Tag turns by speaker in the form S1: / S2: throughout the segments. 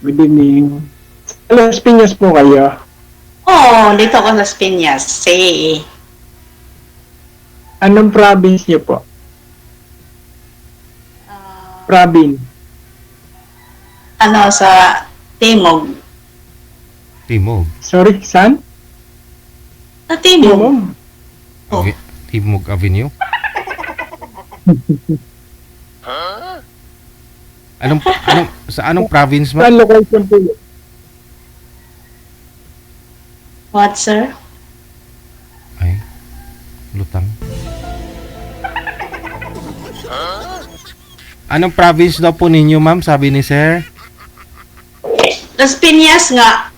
S1: Good evening. Sa Las Piñas po kayo?
S2: Oo, dito ako sa Piñas. Say,
S1: Anong province niyo po? Province.
S2: ano sa Timog.
S3: Timog.
S1: Sorry, saan?
S2: Sa Timog.
S1: Timog.
S2: Oh.
S3: Timog Avenue. Sa anong province mo?
S1: Saan location po yun?
S2: What, sir?
S3: Ay, lutang. Anong province daw po ninyo, ma'am? Sabi ni sir.
S2: Las Piñas nga.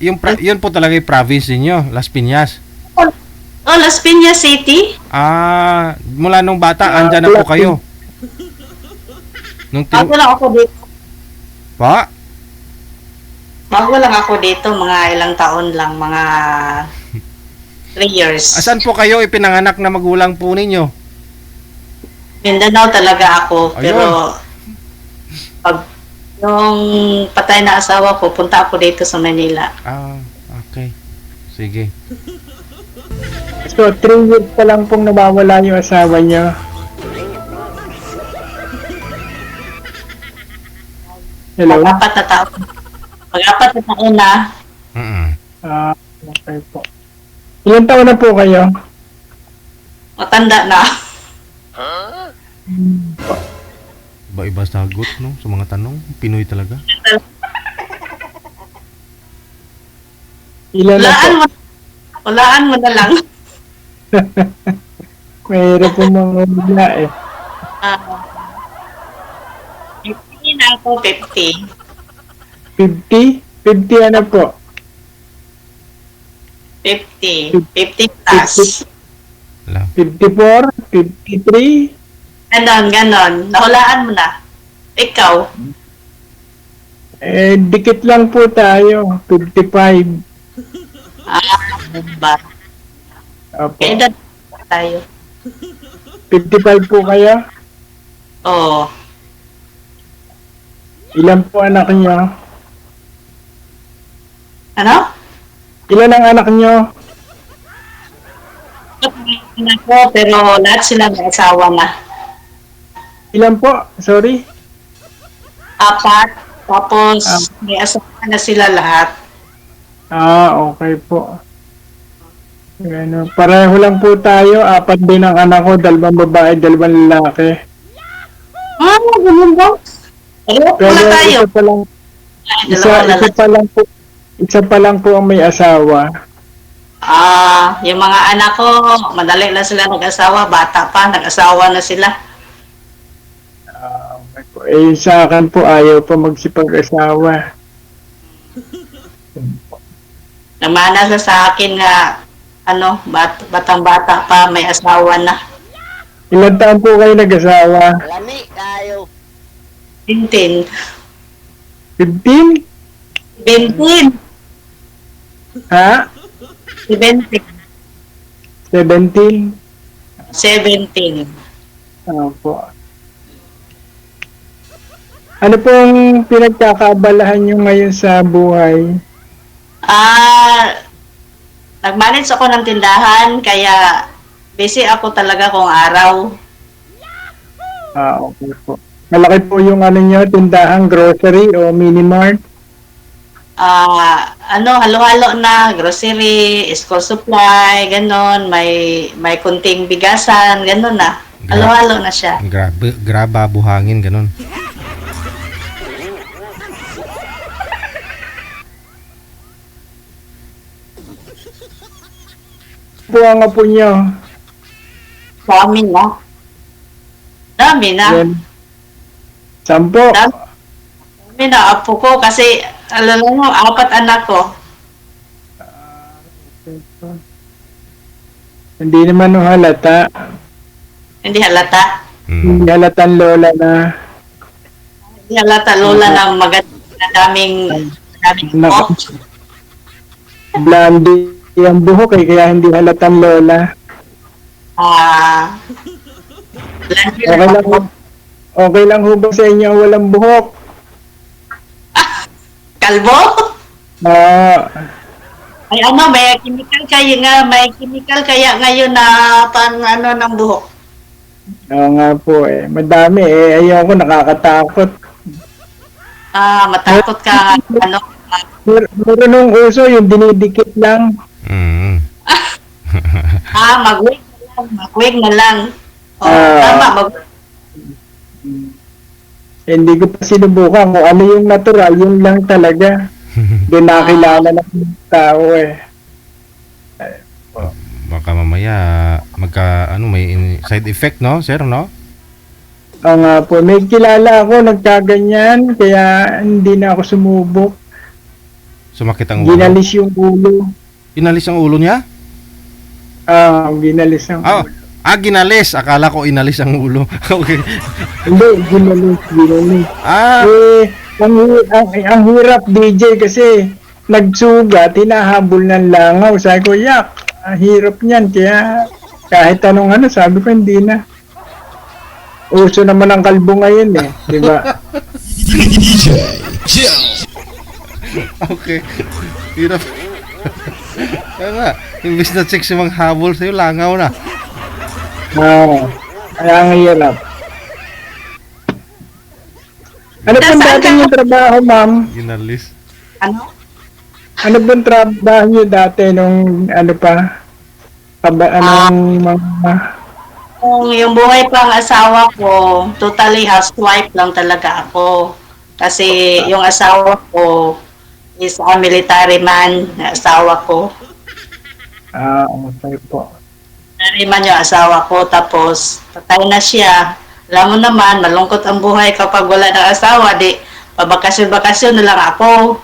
S3: Yun po talaga yung province ninyo, Las Piñas.
S2: Oh, Las Piñas City.
S3: Mula nung bata, andyan na po kayo.
S2: Bago lang ako dito.
S3: Pa?
S2: Bago lang ako dito. Mga ilang taon lang. Mga 3 years.
S3: Asan po kayo ipinanganak na magulang po ninyo?
S2: Mindanao talaga ako.
S3: Ayun.
S2: Pero pag yung patay na asawa ko, punta ako dito sa Manila.
S3: Okay. Sige.
S1: So, 3 years pa lang pong nawawala yung asawa niyo. Hello?
S2: Pag-apat na taon. Pag-apat na taon na.
S3: Mm-mm.
S1: Okay po. Ilan taon na po kayo?
S2: Matanda na.
S3: Iba-iba sagot, no? Sa mga tanong. Pinoy talaga.
S1: Ilan na po?
S2: Walaan mo na lang.
S1: Mayroon po mga wala eh.
S2: 50 na ako, 50.
S1: 50? 50 ano po?
S2: 50. 50 plus.
S1: 54? 53?
S2: Ganon. Nahulaan mo na. Ikaw.
S1: Dikit lang po tayo. 55.
S2: Ba?
S1: Opo.
S2: Edad tayo.
S1: 55 po kayo?
S2: Oo.
S1: Ilan po anak niyo?
S2: Ano?
S1: Ilan ang anak niyo?
S2: Ako, pero lahat sila may asawa na.
S1: Ilan po? Sorry?
S2: 4. Tapos, may asawa na sila lahat.
S1: Okay po. Ano, pareho lang po tayo. 4 din ang anak ko. 2 babae, 2 lalaki.
S2: Ganun ba? Pareho
S1: Pero
S2: pala tayo.
S1: isa pa lang po ang may asawa.
S2: Yung mga anak ko, madali lang sila nag-asawa. Bata pa, nag-asawa na sila.
S1: Sa akin po ayaw pa magsipag-asawa.
S2: Namana sa akin nga, batang-bata pa, may asawa na.
S1: Ilan taon po kayo nag-asawa?
S4: Lami kayo.
S2: 15.
S1: 15?
S2: 17.
S1: Ha?
S2: 17.
S1: 17?
S2: 17.
S1: Opo. Ano pong pinagkakaabalahan nyo ngayon sa buhay?
S2: Nag-manage ako ng tindahan, kaya busy ako talaga kung araw.
S1: Okay po. Malaki po yung nyo, tindahan, grocery o mini-mart?
S2: Halo-halo na, grocery, school supply, ganon, may kunting bigasan, ganon na. Halo-halo na siya.
S3: Graba, buhangin, ganun.
S1: Po ang apo nyo.
S2: Dami na. Dami na.
S1: Yan. 10.
S2: Dami na, apo ko, kasi, alam mo, 4 anak ko.
S1: Hindi naman halata.
S2: Hindi halata.
S1: Hindi halatang lola na.
S2: Hindi halata, lola na maganda, daming ko.
S1: Blondie ang buhok kaya hindi halatang lola.
S2: Blondie
S1: Okay lang, okay lang ho ba sa inyo ang walang buhok?
S2: Kalbo?
S1: Ah,
S2: Ay ano, may chemical kaya ngayon na pang ano ng buhok.
S1: oo nga po eh. Madami eh. Ayoko, nakakatakot.
S2: Matakot ka ano.
S1: Meron nung uso yung dinidikit lang.
S3: Mm.
S2: Mag-wig na lang. Oh,
S1: Ah.
S2: tama,
S1: Hindi ko pa sinubukan kung ano yung natural, yun lang talaga. Doon nakilala ng tao eh.
S3: Baka mamaya may side effect, no, sir, no?
S1: Oo nga po, may kilala ako nagkaganyan, kaya hindi na ako sumubok.
S3: Sumakit ang ulo.
S1: Ginalis yung ulo.
S3: Inalis ang ulo niya?
S1: Ginalis ang
S3: Ah,
S1: ulo.
S3: ginalis. Akala ko inalis ang ulo. Okay.
S1: Hindi, ginalis.
S3: Ah,
S1: Eh, ang hirap DJ kasi nagsugat, hinahabol ng langaw. Sabi ko, yak, ang hirap niyan. Kaya kahit anong ano, sabi ko, hindi na. Uso naman ang kalbo ngayon eh, di ba?
S3: okay. Hirap. Kaya nga, imbis na check si mga habol sa'yo, langaw na.
S1: Kaya ang hirap. Ano pong
S2: Nasaan
S1: dati
S2: ka?
S1: yung trabaho, ma'am?
S3: Ginalis.
S2: ano?
S1: Ano pong trabaho niyo dati nung ano pa? Anong mga...
S2: Yung buhay pang asawa ko, totally housewife lang talaga ako. Kasi yung asawa ko is a military man, na asawa ko.
S1: Okay po.
S2: Military man yung asawa ko, tapos patay na siya. Alam mo naman, malungkot ang buhay kapag wala ng asawa, di pabakasyon-bakasyon na lang ako.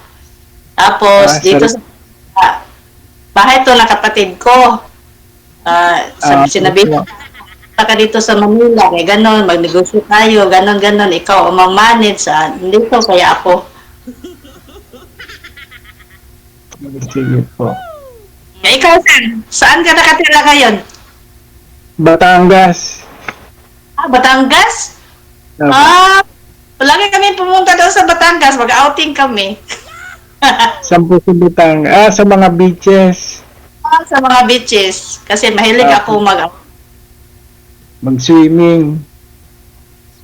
S2: Tapos dito sa bahay to ng kapatid ko. Sinabi
S1: po.
S2: ka dito sa Manila, eh ganon, magnegosyo tayo, ganon, ikaw ang mamanage dito, kaya ako.
S1: Sige po.
S2: Ikaw, saan ka nakatira ngayon?
S1: Batangas.
S2: Batangas? Lagi kami pumunta daw sa Batangas, mag-outing kami.
S1: Sampu sa Batangas. Sa mga beaches.
S2: Sa mga beaches, kasi mahilig ako
S1: Mag-swimming.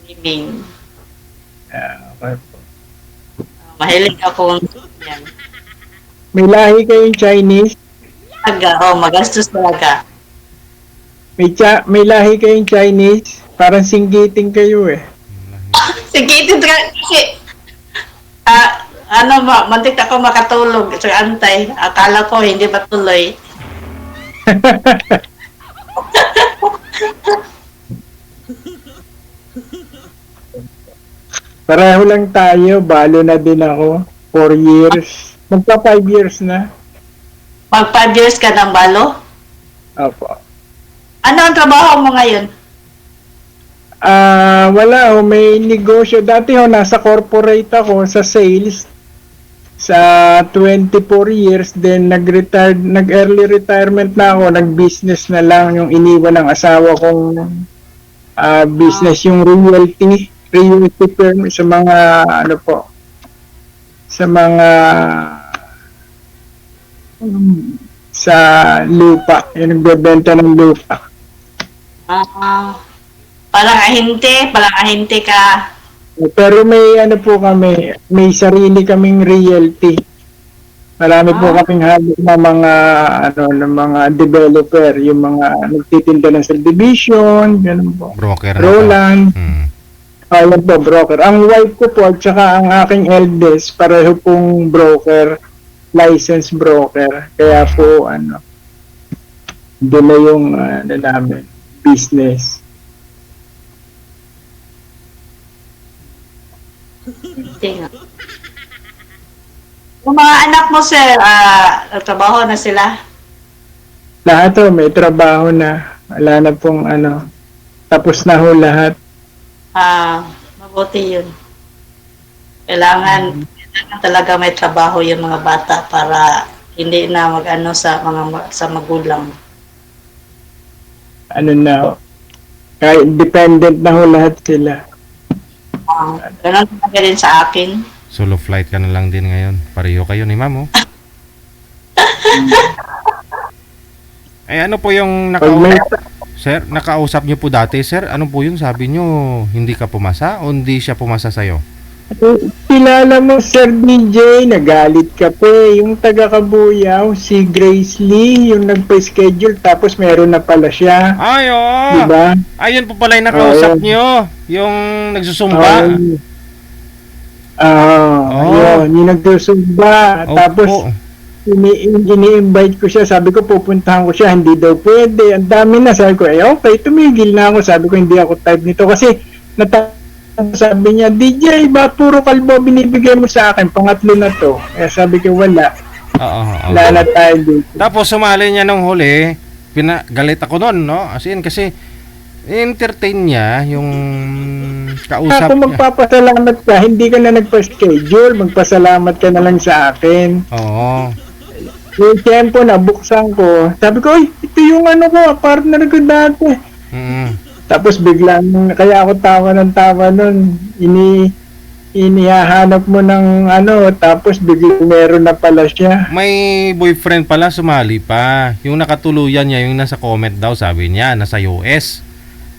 S2: mag-swimming.
S1: Okay po.
S2: Mahilig ako yan.
S1: May lahi kayong Chinese?
S2: Magastos talaga.
S1: May lahi kayong Chinese? Parang singgiting kayo eh.
S2: Sige, ito kasi mantik ako makatulog sa antay. Akala ko hindi matuloy.
S1: Pareho lang tayo. Balo na din ako. 4 years. Magpa 5 years na.
S2: Mag 5 years ka ng balo?
S1: Opo.
S2: Ano ang trabaho mo ngayon?
S1: Wala may negosyo. Dati nasa corporate ako sa sales. Sa 24 years, then nag-early retirement na ako, nag-business na lang yung iniwan ng asawa kong business, yung realty firm sa mga sa lupa, yung nagbebenta ng lupa.
S2: Parang ahinte ka.
S1: Pero may may sarili kaming realty. Marami po kaming hawak na mga developer, yung mga nagtitinda ng subdivision, ganun po.
S3: Broker.
S1: Roland. Yan po, broker. Ang wife ko po at saka ang aking eldest, pareho pong broker, licensed broker. Kaya po, doon na yung namin, business.
S2: Yung mga anak mo, sir, nagtrabaho na sila?
S1: Lahat may trabaho na. Wala na pong tapos na ho lahat.
S2: Mabuti yun. Kailangan talaga may trabaho yung mga bata para hindi na sa magulang.
S1: Kahit dependent na ho lahat sila.
S2: Ganun talaga din sa akin.
S3: Solo flight ka na lang din ngayon. Pareho kayo ni ma'am, oh. Eh, ano po yung
S1: Pag may,
S3: Sir, nakausap niyo po dati, sir. Ano po yun? Sabi niyo, hindi ka pumasa o hindi siya pumasa sa'yo?
S1: kilala mo, Sir DJ, nagalit ka pa eh. Yung taga-Kabuyaw, si Grace Lee, yung nagpa-schedule, tapos meron na pala siya.
S3: Ay, oo.
S1: Diba?
S3: Ayun po pala yung nakausap
S1: Oo.
S3: niyo. Yung nagsusumba.
S1: Yun, yung nagsusumba.
S3: Opo.
S1: Tapos, ini-invite ko siya, sabi ko pupuntahan ko siya, hindi daw pwede, ang dami na, sabi ko, okay, tumigil na ako, sabi ko hindi ako type nito, kasi sabi niya, DJ, ba puro kalbo binibigay mo sa akin, pangatlo na to, sabi ko wala,
S3: Oo.
S1: wala na tayo dito.
S3: Tapos sumali niya nung huli, galit ako nun, no? As in, kasi entertain niya yung kausap
S1: Kung
S3: niya.
S1: magpapasalamat ka, hindi ka na nagpa-schedule, magpasalamat ka na lang sa akin.
S3: Oo.
S1: Yung tempo na buksan ko, sabi ko, "Uy, ito yung ano ko, partner ko dati."
S3: Mm.
S1: Tapos biglang, kaya ako tawa ng tawa nun, inihahanap mo ng ano, tapos biglang meron na pala siya.
S3: May boyfriend pala, sumali pa. Yung nakatuluyan niya, yung nasa comment daw, sabi niya, nasa US.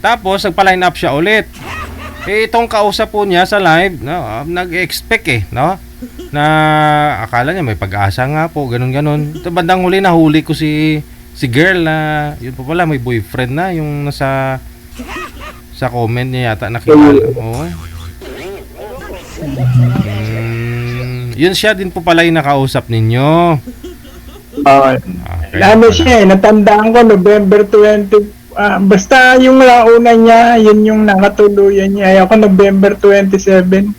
S3: Tapos, nagpa-line up siya ulit. Eh, itong kausap po niya sa live, no, nag-expect eh, no? Na akala niya may pag-asa nga po, ganun-ganun. Ito bandang huli, nahuli ko si girl na, yun po pala, may boyfriend na, yung nasa sa comment niya yata nakilala. Oo. Yun siya din po pala yung nakausap ninyo. Okay.
S1: Ano siya eh, natandaan ko November 20, basta yung una niya, yun yung nakatuluyan niya. Ako November 27,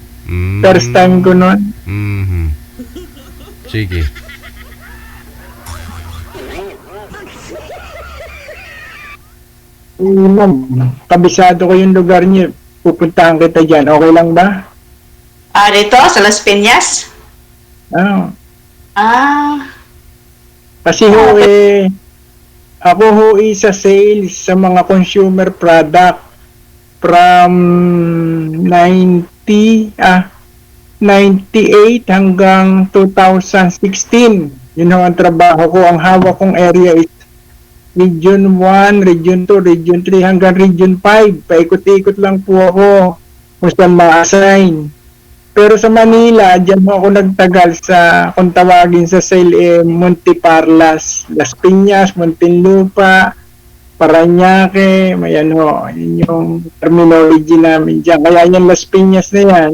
S1: first time ko nun.
S3: Mhm. Sige.
S1: Ma'am, kabisado ko yung lugar niya. Pupuntahan kita dyan. Okay lang ba?
S2: Dito, sa Las Piñas?
S1: Ah,
S2: Ah,
S1: kasi ho ako ho sa sales sa mga consumer product from 98 hanggang 2016. Yun ho ang trabaho ko. Ang hawak kong area is Region 1, Region 2, Region 3 hanggang Region 5. Paikot-ikot lang po ako kung saan ma-assign. Pero sa Manila, dyan mo ako nagtagal sa, kung tawagin sa sale, Monteparlas, Las Piñas, Muntinlupa, Parañaque, may ano, yun yung terminology namin dyan. Kaya yung Las Piñas na yan,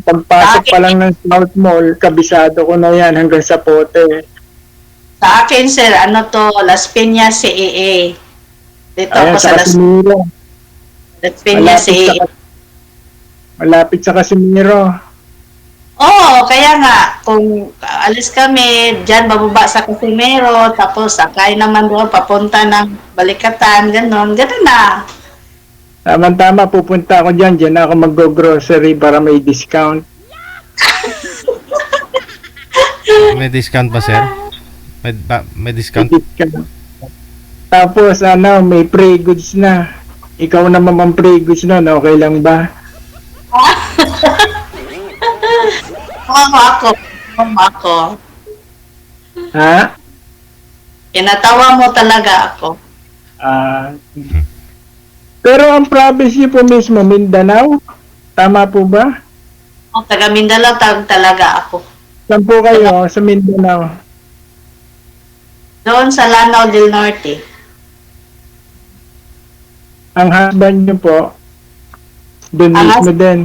S1: pagpasok pa lang ng South Mall, kabisado ko na yan hanggang sa Pote.
S2: sa akin, sir, ano to, Las Piñas, CEA. Dito
S1: Ayan,
S2: ako sa Las
S1: Casimiro.
S2: Piñas, CEA.
S1: Malapit sa Casimiro.
S2: Oo, kaya nga, kung alis kami, dyan bababa sa Casimiro, tapos sakay naman doon, papunta ng Balikatan, gano'n na.
S1: Tama-tama, pupunta ako dyan. Dyan ako mag-grocery para may discount.
S3: May discount ba, sir? May discount?
S1: Tapos, may free goods na. Ikaw naman ang free goods na, okay lang ba?
S2: Ako.
S1: Ha?
S2: Kinatawa mo talaga ako.
S1: Pero ang province niyo po mismo, Mindanao? Tama po ba?
S2: Taga Mindanao talaga ako.
S1: Saan po kayo sa Mindanao?
S2: Doon sa Lanao del Norte.
S1: Ang husband niyo po, doon
S2: Ang
S1: mismo din.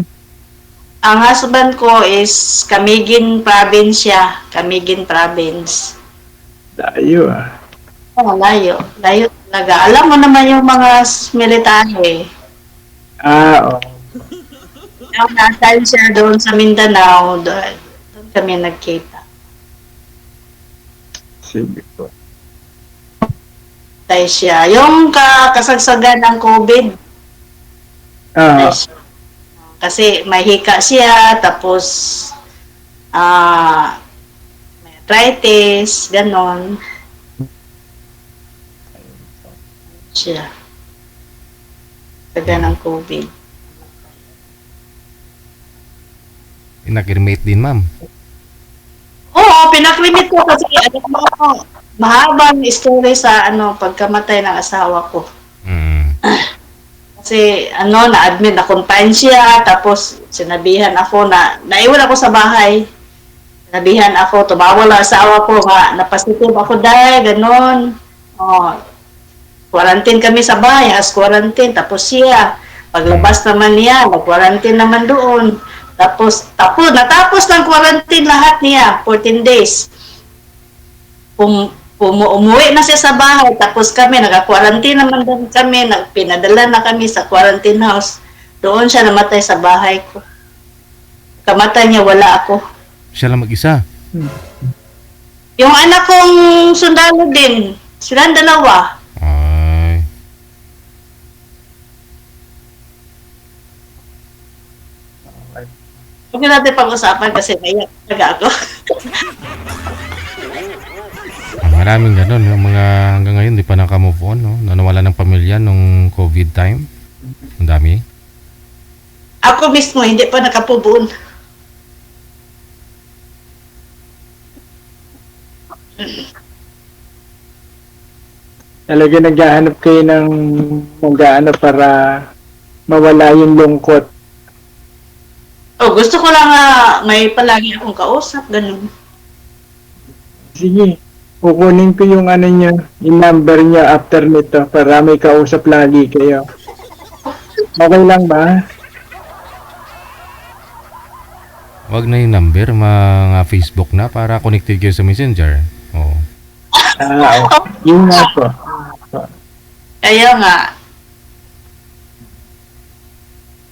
S2: Ang husband ko is Camiguin Province siya. Camiguin Province.
S1: Layo ah.
S2: Oh, layo. Layo talaga. Alam mo naman yung mga military.
S1: Oo.
S2: Yung nasa siya doon sa Mindanao, doon kami nagkita.
S1: Sige po.
S2: Tayo siya. Yung kasagsagan ng COVID. Tayo siya. Kasi may hika siya, tapos may arthritis, ganon. Siya. Saga ng COVID.
S3: Pinakirmate din, ma'am.
S2: Oo, pinaklimit ko kasi alam mo, mahabang story sa pagkamatay ng asawa ko.
S3: Mm.
S2: Kasi na-admit na confine siya, tapos sinabihan ako naiwan ako sa bahay. Sinabihan ako, tumawag ang asawa ko nga, napasitive ako dahil, ganon. Oh, quarantine kami sa bahay, as quarantine, tapos siya, paglabas naman niya, nag-quarantine naman doon. Natapos ng quarantine lahat niya, 14 days. Umuwi na siya sa bahay, tapos kami, nag-quarantine naman din kami, pinadala na kami sa quarantine house. Doon siya namatay sa bahay ko. Kamatay niya, wala ako.
S3: Siya lang mag-isa.
S2: Yung anak kong sundalo din, silang dalawa.
S3: Ay.
S2: Huwag natin pag-usapan kasi naiyak talaga ako.
S3: Maraming ganun. Yung mga hanggang ngayon, di pa naka-move on. No? Nanawala ng pamilya nung COVID time. Ang dami.
S2: Ako mismo, hindi pa nakapubuon.
S1: Talaga naghahanap kayo ng para mawala yung lungkot.
S2: Oh, gusto ko lang may palagi akong kausap, ganun.
S1: Sige, kukunin ko yung niya, yung number niya after nito para may kausap lagi kayo. Okay lang ba?
S3: Wag na yung number, mga Facebook na para connected kayo sa Messenger. Oo.
S1: Okay. Yun nga po.
S2: Kaya nga.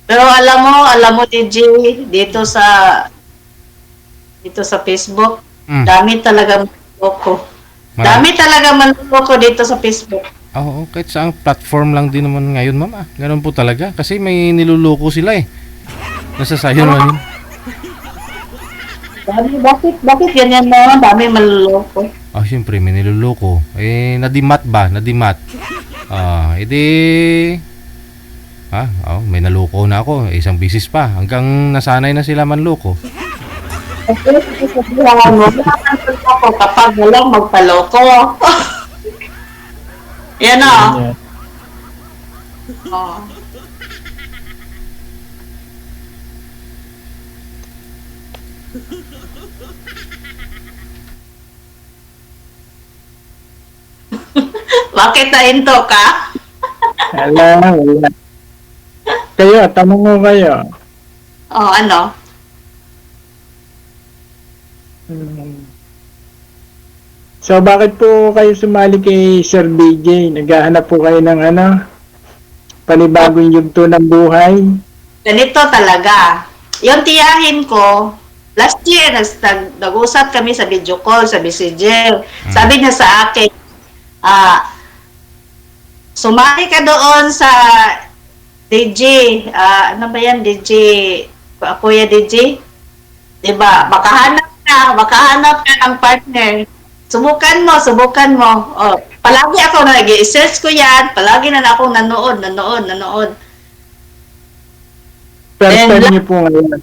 S2: Pero alam mo DJ, dito sa Facebook,
S3: Mm.
S2: dami talaga manloko. Dami talaga manloko dito sa Facebook.
S3: Oo, kahit saang platform lang din naman ngayon, ma'am. Ganun po talaga. Kasi may niluloko sila eh. Nasasayo naman yun.
S2: Bakit ganyan naman? Dami manloko.
S3: Siyempre, may niluloko. Nadimat ba? Nadimat. Edi... may naloko na ako. Isang bisis pa. Hanggang nasanay na sila manloko.
S2: Ako kapag walang magpaloko. Yan o.
S1: Yan.
S2: Oh. Bakit nahinto ka?
S1: Wala. Kayo, tanong mo kayo.
S2: Oh, ano?
S1: So, bakit po kayo sumali kay Sir DJ? Naghahanap po kayo ng panibagong yugto ng buhay?
S2: Ganito talaga. Yung tiyahin ko, last year, nag-usap kami sa video call, sa Messenger. Sabi niya sa akin, sumali ka doon sa DJ, ano ba yan, DJ, Kuya DJ? Diba, makahanap ka ng partner. Subukan mo. Oh, palagi ako nag-i-search ko yan, palagi na ako nanood.
S1: First
S2: And
S1: time niyo po ngayon.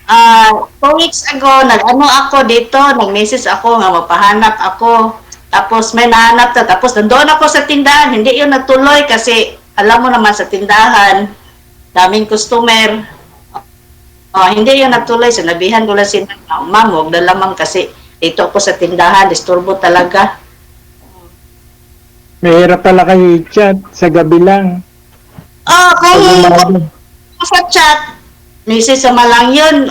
S2: 2 weeks ago, ako dito, nag-message ako nga mapahanap ako. Tapos may nahanap na, tapos nandoon ako sa tindahan, hindi yun natuloy kasi alam mo naman sa tindahan, daming customer. Hindi yun natuloy, sinabihan ko lang sila, ma'am, huwag na lamang kasi dito ako sa tindahan, disturbo talaga.
S1: Mahirap pala kayo i-chat sa gabi lang.
S2: Kung sa chat, message sa malang yun,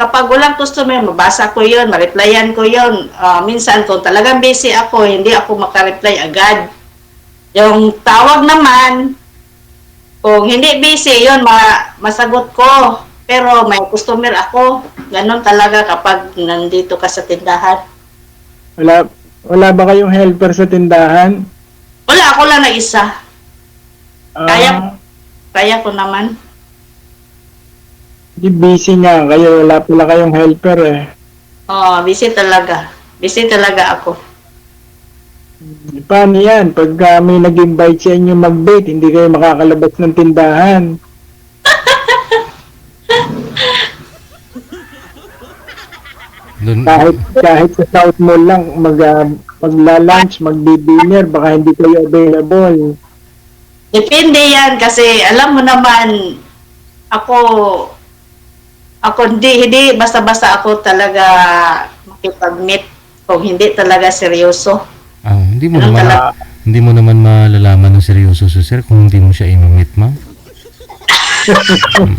S2: kapag walang customer, mabasa ko yun, ma-replyan ko yun. Minsan, kung talagang busy ako, hindi ako makareply agad. Yung tawag naman, kung hindi busy, yun, masagot ko. Pero may customer ako. Ganon talaga kapag nandito ka sa tindahan.
S1: Wala ba kayong helper sa tindahan?
S2: Wala, ako lang na isa. Kaya ko naman.
S1: Di busy nga kayo, wala pala kayong helper eh.
S2: Busy talaga. Busy talaga ako.
S1: Paano yan? Pag may nag-invite sa inyo mag-date, hindi kayo makakalabas ng tindahan.
S3: Doon,
S1: Kahit sa South Mall lang magla-lunch, magdi-dinner, baka hindi kayo available.
S2: Depende yan kasi alam mo naman, ako, hindi basta-basta ako talaga makipag-meet kung hindi talaga seryoso.
S3: hindi mo
S2: Ano
S3: naman,
S2: talaga?
S3: hindi mo naman malalaman ng seryoso si sir kung hindi mo siya imamit, ma'am.
S2: Ano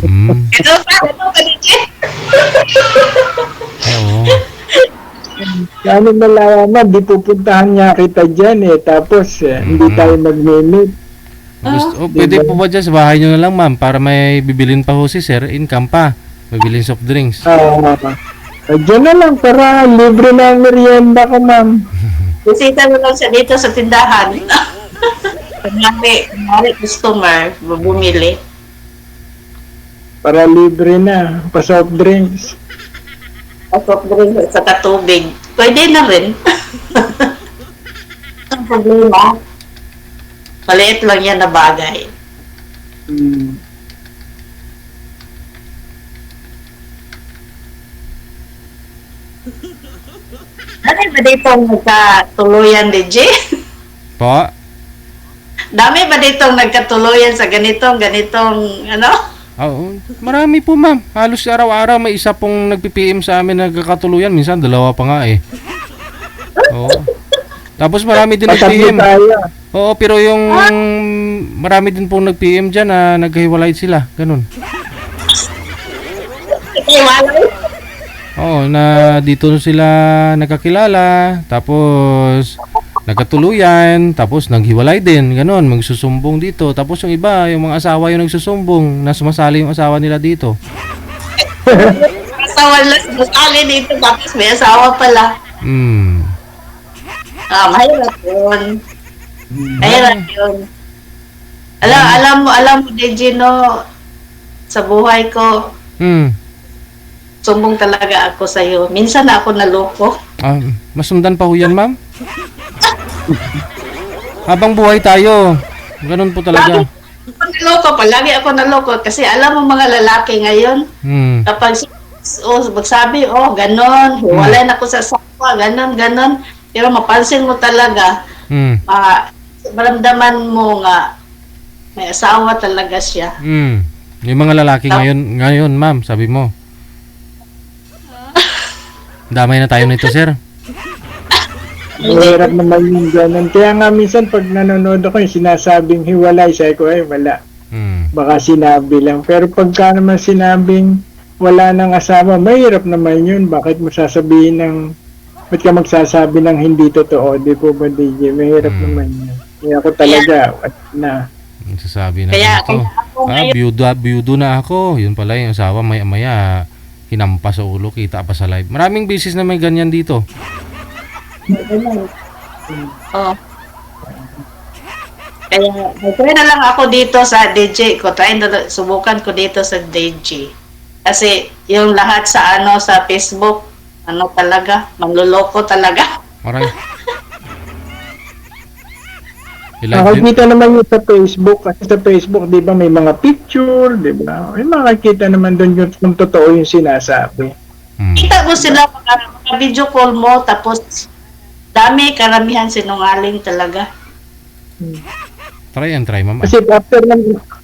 S2: ba, DJ?
S3: Oo.
S1: Ano malaman, di pupuntahan niya kita dyan tapos hindi tayo mag-meet.
S3: Pwede po ba dyan sa bahay nyo na lang, ma'am, para may bibilin pa ho si sir, income pa. Bibilin soft drinks.
S1: Dyan na lang, para libre na ang merienda ko, ma'am.
S2: Bisita mo lang siya dito sa tindahan. Kunyari customer, bumili.
S1: Para libre na, pa soft drinks.
S2: Soft drink sa katubig. Pwede na rin. Ang problema, maliit lang yan na bagay.
S1: Hmm.
S2: Dami ba dito nagkatuluyan, DJ?
S3: Po?
S2: Dami ba dito nagkatuluyan sa ganitong, ano?
S3: Oo. Marami po, ma'am. Halos araw-araw may isa pong nagpi-PM sa amin nagkakatuluyan. Minsan dalawa pa nga eh. Oo. Tapos marami din
S1: Patatlo
S3: nag-PM.
S1: tayo.
S3: Oo, pero yung marami din pong nag-PM dyan na naghiwalay sila. Ganun.
S2: Walay.
S3: Oo, na dito sila nagkakilala. Tapos nagkatuluyan. Tapos naghiwalay din. Ganun, magsusumbong dito. Tapos yung iba, yung mga asawa yung nagsusumbong. Na sumasali yung asawa nila dito.
S2: Asawa lang, masali dito, tapos may asawa pala. Mahirap yun. Mahirap yun. Alam mo, DJ, no, sa buhay ko, sumbong talaga ako sa'yo. Minsan na ako naloko.
S3: Masundan pa ho yan, ma'am? Habang buhay tayo. Ganun po talaga.
S2: Palagi ako naloko. Kasi alam mo mga lalaki ngayon, kapag magsabi, ganon, hiwalay na ako sa asawa, ganon. Pero mapansin mo talaga, maramdaman mo nga, may asawa talaga siya.
S3: Yung mga lalaki ngayon, ma'am, sabi mo. Damay na tayo nito, sir.
S1: Mahirap naman yung ganun. Kaya nga minsan pag nanonood ako yung sinasabing hiwalay, sabi ko wala. Baka sinabi lang. Pero pagka naman sinabing wala nang asawa, mahirap naman yun. Bakit mo sasabihin ba't ka magsasabi ng hindi totoo? Di po ba, DJ? Mahirap naman yun. Kaya ako talaga,
S3: Sasabi na
S2: Kaya
S3: ito.
S2: ako ngayon,
S3: Biyudo na ako. Yun pala yung asawa, maya hinampas sa ulo, kita pa sa live. Maraming beses na may ganyan dito.
S2: Kaya nag-try na lang ako dito sa DJ ko. Subukan ko dito sa DJ. Kasi yung lahat sa sa Facebook, talaga, manluloko talaga.
S3: Maray.
S1: nakikita naman yun sa Facebook. Kasi sa Facebook, di ba, may mga picture, di ba? May makikita naman doon yung totoo yung sinasabi.
S2: Kita mo sila mga video call mo, tapos karamihan sinungaling talaga.
S3: Try, ma'am.
S1: Kasi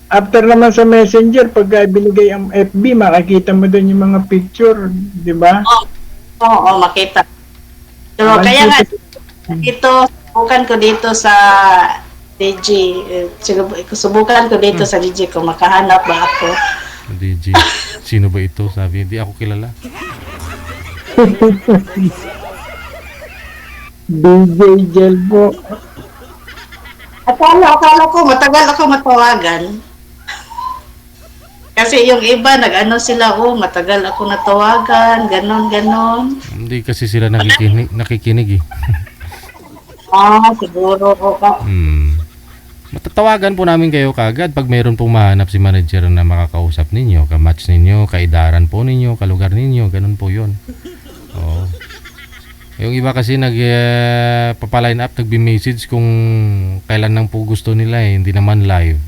S1: after naman sa Messenger, pag binigay ang FB, makikita mo doon yung mga picture, di ba?
S2: Oo, makita. Pero kaya nga, subukan ko dito sa DJ. Subukan ko dito sa DJ kung makahanap ba ako.
S3: DJ, sino ba ito? Sabi, hindi ako kilala.
S1: DJ Jelbo.
S2: Akala ko, matagal ako matawagan. Kasi yung iba, sila, matagal ako natawagan, ganon.
S3: Hindi kasi sila nakikinig eh.
S2: Siguro.
S3: Matatawagan po namin kayo kagad pag mayroon pong mahanap si manager na makakausap ninyo, kamatch ninyo, kaidaran po ninyo, kalugar ninyo, ganun po yun. Oo. Yung iba kasi papaline up, nagbi-message kung kailan lang po gusto nila hindi naman live.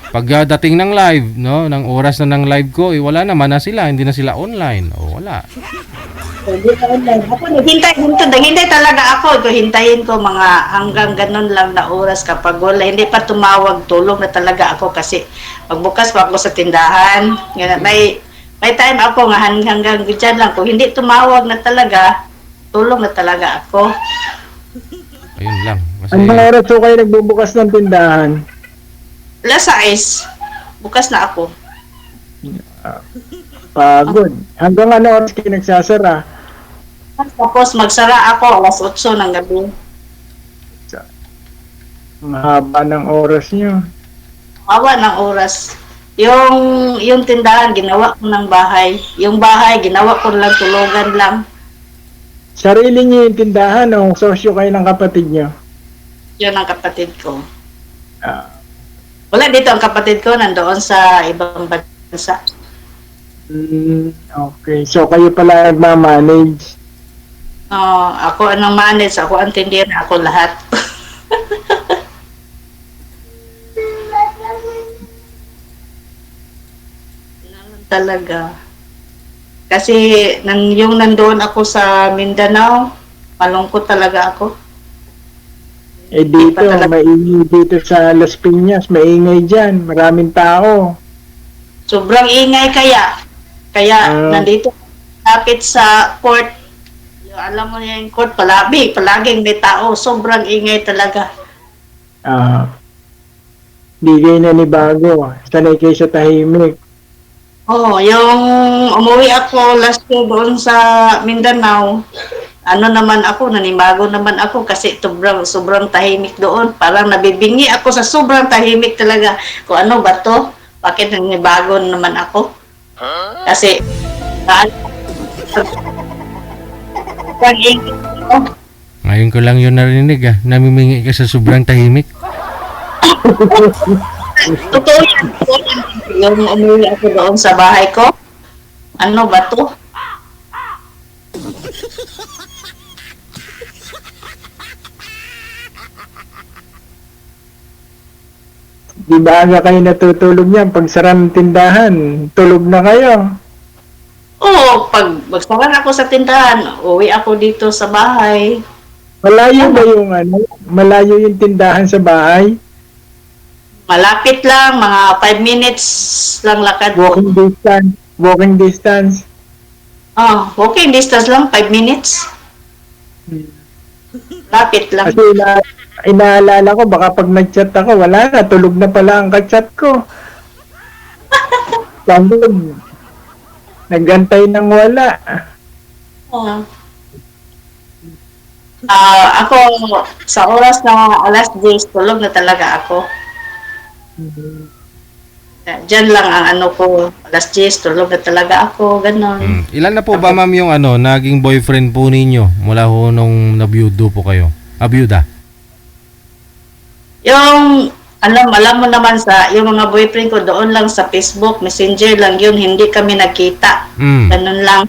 S3: Pagdating ng live, no, ng oras na ng live ko, wala naman na sila, hindi na sila online. O wala.
S2: Hindi na online. Ako naghintay talaga ako. Ito hintayin ko mga hanggang ganun lang na oras kapag wala. Hindi pa tumawag, tulog na talaga ako kasi magbukas pa ako sa tindahan. Ganun, may time ako nga hanggang dyan lang. Kung hindi tumawag na talaga, tulog na talaga ako.
S3: Ayun lang. Kasi
S1: Anong oras po kayo nagbubukas ng tindahan?
S2: Alas 6, bukas na ako.
S1: Pagod. Hanggang ano oras kayo nagsasara?
S2: Tapos magsara ako alas 8 ng gabi.
S1: Mahaba ng oras nyo.
S2: Awa ng oras. Yung tindahan, ginawa ko ng bahay. Yung bahay, ginawa ko lang tulugan lang.
S1: Sarili nyo yung tindahan o sosyo kayo ng kapatid nyo?
S2: Yun ang kapatid ko.
S1: Ah,
S2: Wala dito ang kapatid ko, nandoon sa ibang bansa.
S1: okay. So kayo pala nagmamanage.
S2: Ako ang manage, ako ang tindera, ako lahat. Ganun talaga. Kasi yung nandoon ako sa Mindanao, malungkot talaga ako.
S1: Eh dito,
S2: Iba talaga.
S1: maingay dito sa Las Piñas, maingay dyan. Maraming tao.
S2: Sobrang ingay kaya. Kaya nandito lapit sa court. Alam mo yung court, palaging may tao. Sobrang ingay talaga.
S1: Di kayo nanibago. Sanay kayo sa tahimik.
S2: Yung umuwi ako last year doon sa Mindanao, nanibago naman ako kasi sobrang tahimik doon. Parang nabibingi ako sa sobrang tahimik talaga. Kung ano ba to? Bakit nanibago naman ako? Kasi, sobrang ingay ko.
S3: ngayon ko lang yun narinig namimingi ka sa sobrang tahimik.
S2: Totoo yan. Yung umuwi ako doon sa bahay ko, ano ba to?
S1: Di ba aga kayo natutulog niyan? Pag sara ng tindahan, tulog na kayo.
S2: Oo, pag magsaran ako sa tindahan, uwi ako dito sa bahay.
S1: Malayo ba yung ano? Malayo yung tindahan sa bahay?
S2: Malapit lang, mga 5 minutes lang lakad ko.
S1: Walking distance. Walking distance.
S2: Walking distance lang, 5 minutes. Lapit lang.
S1: Kasi inaalala ko, baka pag nag-chat ako, wala na, tulog na pala ang ka-chat ko. Sabi, nagantay ng wala.
S2: Ako, sa oras na alas 10, tulog na talaga ako. Diyan lang ang ano ko, alas 10, tulog na talaga ako, ganon.
S3: Ilan na po ba ma'am yung naging boyfriend po ninyo mula ho nung nabiyudo po kayo? Abiyuda?
S2: Yung, alam mo naman yung mga boyfriend ko doon lang sa Facebook, Messenger lang yun, hindi kami nagkita. Ganon lang.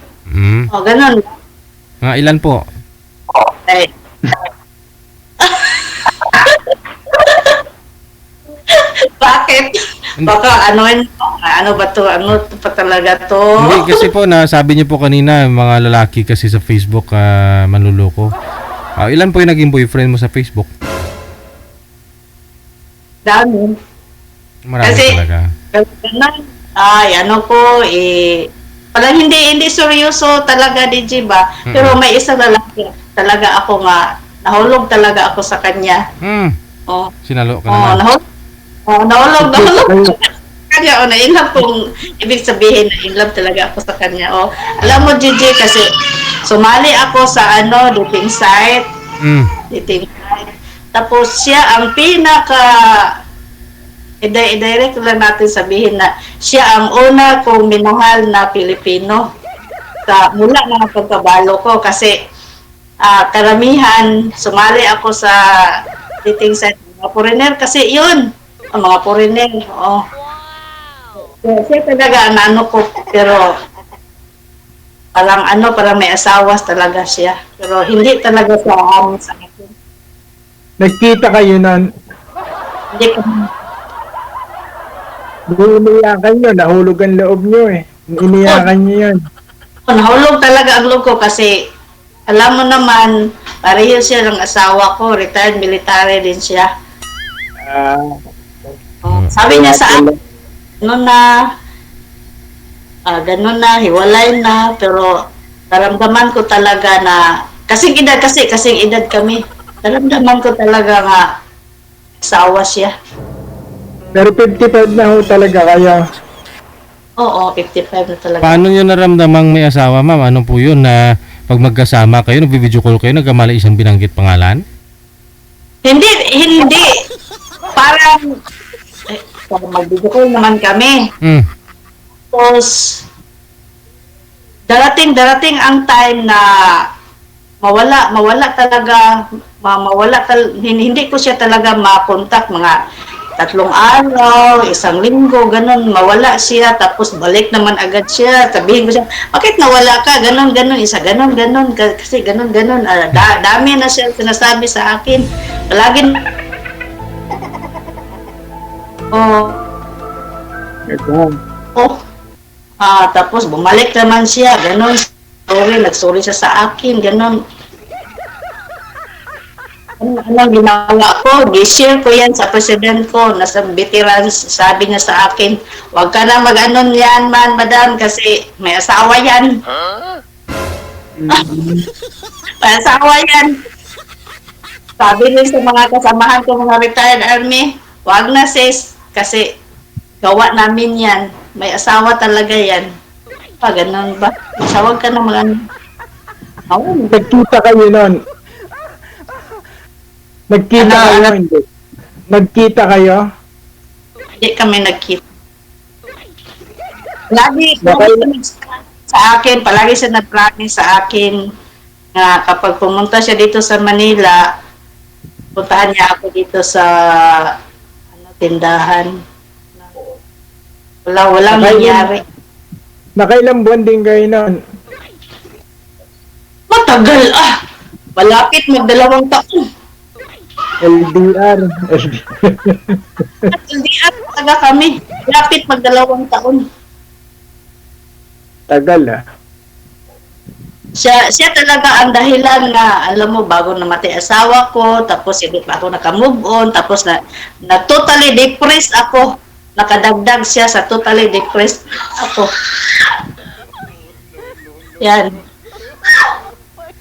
S2: Ganon.
S3: Mga ilan po?
S2: Eh. Bakit? Baka ano ba to? Ano pa talaga to?
S3: Hindi kasi po sabi niyo po kanina mga lalaki kasi sa Facebook manluloko. Ilan po yung naging boyfriend mo sa Facebook?
S2: Dami.
S3: Marami
S2: Kasi,
S3: talaga.
S2: parang hindi seryoso talaga, DJ ba? Pero may isang lalaki talaga ako nga, nahulog talaga ako sa kanya.
S3: Sinalo ka naman.
S2: Nahulog kanya, na-inlove kung ibig sabihin na inlove talaga ako sa kanya. Alam mo, DJ, kasi sumali ako sa dating site. Dating site. Tapos siya ang i-direct lang natin sabihin na siya ang una kong minahal na Pilipino mula ng pagkabalo ko kasi karamihan sumali ako sa dating site mga foreigner kasi yun ang mga foreigner siya talaga ang ko pero parang may asawas talaga siya pero hindi talaga sa akin.
S1: Nagkita kayo nun?
S2: Hindi kami
S1: Iniyakan nyo, nahulog ang loob nyo eh. Iniyakan nyo yun.
S2: Nahulog talaga ang loob ko kasi alam mo naman, pareho siya ng asawa ko, retired military din siya.
S1: Ah,
S2: Sabi niya sa akin, ganun na, hiwalay na, pero naramdaman ko talaga na, kasing edad kami, naramdaman ko talaga nga, asawa siya.
S1: pero 55 na ho talaga kayo.
S2: Oo, 55 na talaga.
S3: Paano nyo naramdamang may asawa, ma'am? Ano po yun na pag magkasama kayo, nag-video call kayo, nagkamali isang binanggit pangalan?
S2: Hindi. Parang, mag-video call naman kami.
S3: Hmm.
S2: Tapos, darating ang time na mawala talaga, hindi ko siya talaga makontak mga 3 araw, 1 linggo, ganun, mawala siya, tapos balik naman agad siya, sabihin ko siya, bakit nawala ka, ganun, kasi ganun, dami na siya sinasabi sa akin, palagi tapos bumalik naman siya, ganun, nagsorry siya sa akin, ganun. Anong ginawa ko? Di-share ko yan sa president ko, nasa veterans, sabi niya sa akin, huwag ka na mag-anon yan man, madam, kasi may asawa yan. May asawa yan. Sabi niya sa mga kasamahan ko, mga retired army, huwag na sis, kasi gawa namin yan. May asawa talaga yan. Ganun ba? Huwag ka na mag-anon.
S1: Nagkita kayo nun. Nagkita kayo, hindi. Nagkita kayo?
S2: Hindi kami nagkita. Lagi sa akin, palagi siya nag-promise sa akin na kapag pumunta siya dito sa Manila, puntahan niya ako dito sa tindahan. Walang nangyari.
S1: Nakailang buwan din kayo nun?
S2: Matagal malapit mag-2 taon.
S1: LDR.
S2: At hindi talaga kami. Malapit mag-2 taon.
S1: Tagal
S2: Siya talaga ang dahilan na, alam mo, bago namatay asawa ko, tapos hindi pa ako nakamove on, tapos na totally depressed ako. Nakadagdag siya sa totally depressed ako. Yan.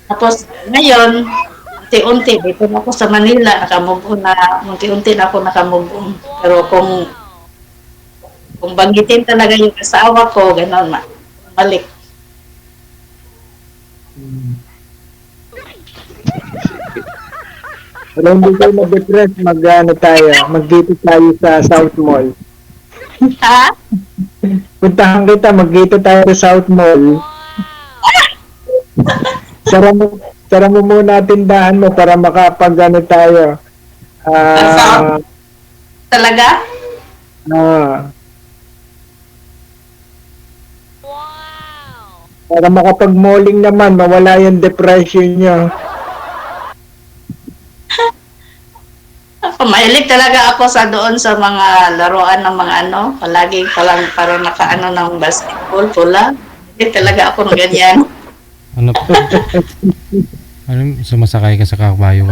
S2: Tapos, ngayon, unti-unti, dito na ako sa Manila, unti-unti na ako nakamove on. Pero kung banggitin talaga yung asawa ko, gano'n, balik.
S1: Pero hindi kayo na-depress, mag-dito tayo sa South Mall.
S2: Ha?
S1: Puntahan kita, mag-dito tayo sa South Mall. Sara mo muna tindahan mo para tayo.
S2: Talaga?
S1: Para makapag-malling naman, mawala yung depression nyo.
S2: Mahilig talaga ako doon sa mga laruan ng mga palagi palang para nakaano ng basketball, pula. Mahilig talaga ako ng ganyan.
S3: Ano po? Sumasakay ka sa kabayo?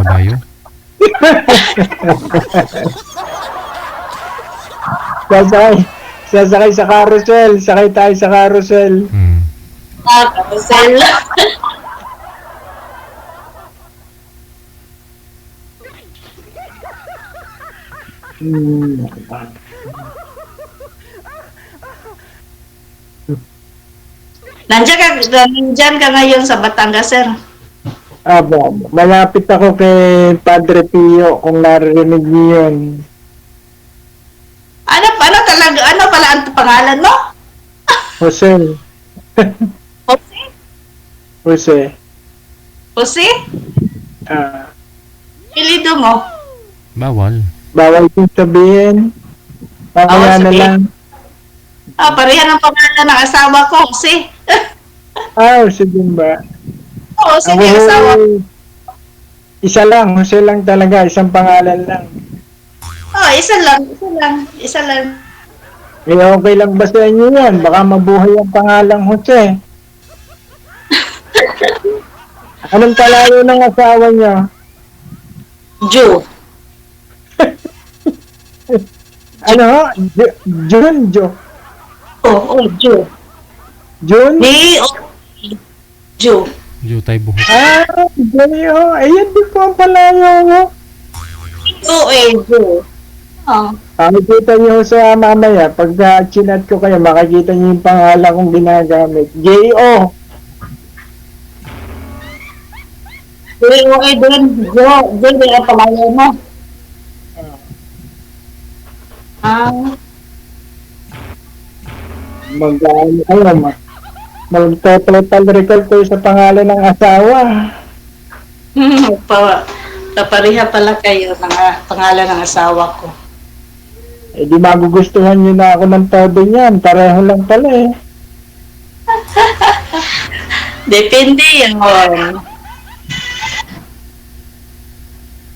S1: Sasakay sa carousel. Sakay tayo sa carousel.
S2: Carousel. Nandiyan ka ngayon sa Batangas, sir.
S1: Malapit ako kay Padre Pio kung narinig niyo yun.
S2: Ano pala ang pangalan mo?
S1: Jose.
S2: Jose? Jose? Pilido mo?
S3: Bawal
S1: kong sabihin. Mamaya na lang.
S2: Pareha ng pangalan ng asawa ko, Jose.
S1: Sige ba?
S2: Oo, sige, asawa.
S1: Isa lang, Jose lang talaga, isang pangalan lang.
S2: Isa lang.
S1: Eh, okay lang ba sa inyo yan? Baka mabuhay ang pangalang Jose. Anong palayo ng asawa niya?
S2: Jew.
S1: Ano ho? Jun?
S2: Jew.
S1: Jun?
S2: Jew.
S3: Jutay buhok.
S1: Jew. Ayan din po ang palayo mo.
S2: Jew. Oh.
S1: Makikita niyo sa mamaya, pagka chinat ko kayo, makikita niyo yung pangalan kong ginagamit. J.O.
S2: Din. Din ang palayo mo.
S1: Mag-ano kayo, mag-total recall kayo sa pangalan ng asawa.
S2: Papareha pala kayo ng pangalan ng asawa ko.
S1: Eh di magugustuhan niyo na ako ng todo niyan. Pareho lang pala eh.
S2: Depende yun.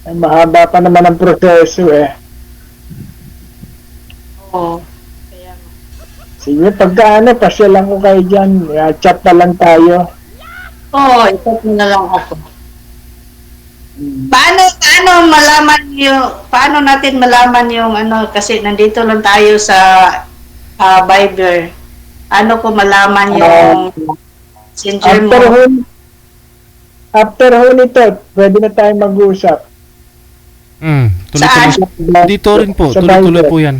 S1: Ay, mahaba pa naman ang proseso eh.
S2: Oo.
S1: Sige, pagka ano, pasyalan ko kayo dyan. Chat na lang tayo.
S2: Itat mo na lang ako. Paano natin malaman yung ano, kasi nandito lang tayo sa Viber. Ano ko malaman yung messenger mo?
S1: After ho nito, pwede na tayo mag-usap.
S3: Tuloy-tuloy. Dito rin po,
S1: Sa
S3: tuloy-tuloy
S1: Viber.
S3: po yan.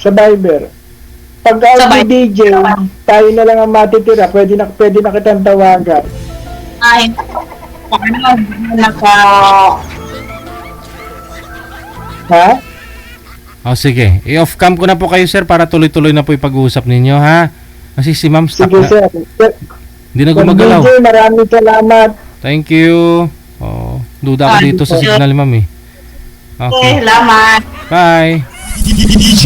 S1: Sa Viber. Pag DJ, tayo na lang ang matitira. Pwede na kitang tawagan.
S2: Ay,
S1: Ha?
S3: Sige. I-off cam ko na po kayo, sir, para tuloy-tuloy na po yung pag-uusap ninyo, ha? Kasi si ma'am stuck
S1: Sige,
S3: na.
S1: sir.
S3: Hindi na gumagalaw.
S1: DJ, maraming salamat.
S3: Thank you. Duda ako dito sa signal, ma'am, eh. Okay.
S2: salamat.
S3: Bye.
S4: DJ.